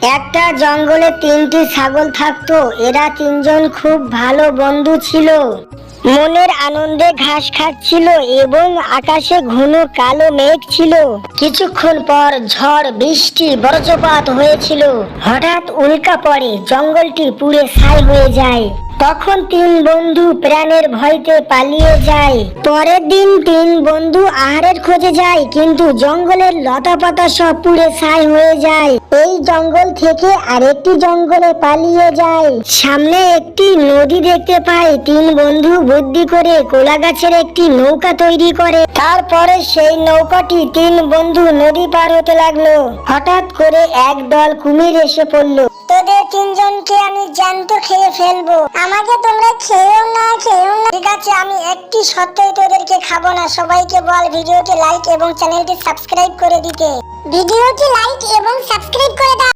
একটা জঙ্গলে তিনটি ছাগল থাকতো। এরা তিনজন খুব ভালো বন্ধু ছিল। মনের আনন্দে ঘাস খাচ্ছিল এবং আকাশে ঘন কালো মেঘ ছিল। কিছুক্ষণ পর ঝড় বৃষ্টি বজ্রপাত হয়েছিল। হঠাৎ উল্কা পড়ে, জঙ্গলটি পুড়ে ছাই হয়ে যায়। তখন তিন বন্ধু প্রাণের ভয়তে পালিয়ে যায়। পরের দিন তিন বন্ধু আহারের খোঁজে যায়, কিন্তু জঙ্গলের লতাপাতা সব পুড়ে ছাই হয়ে যায়। এই জঙ্গল থেকে আরেকটি জঙ্গলে পালিয়ে যায়। সামনে একটি নদী দেখতে পায়। তিন বন্ধু বুদ্ধি করে কোলা গাছের একটি নৌকা তৈরি করে। তারপরে সেই নৌকাটি তিন বন্ধু নদী পার হতে লাগলো। হঠাৎ করে এক দল কুমির এসে পড়লো। তোদের তিনজনকে আমি জ্যান্ত খেয়ে ফেলবো। আমাকে তোমরা খেয়েও না। ঠিক আছে, আমি একটি সত্যই তোদেরকে খাবো না। সবাইকে বল ভিডিওটি লাইক এবং চ্যানেলটি সাবস্ক্রাইব করে দিতে। ভিডিওটি লাইক এবং সাবস্ক্রাইব করে দাও।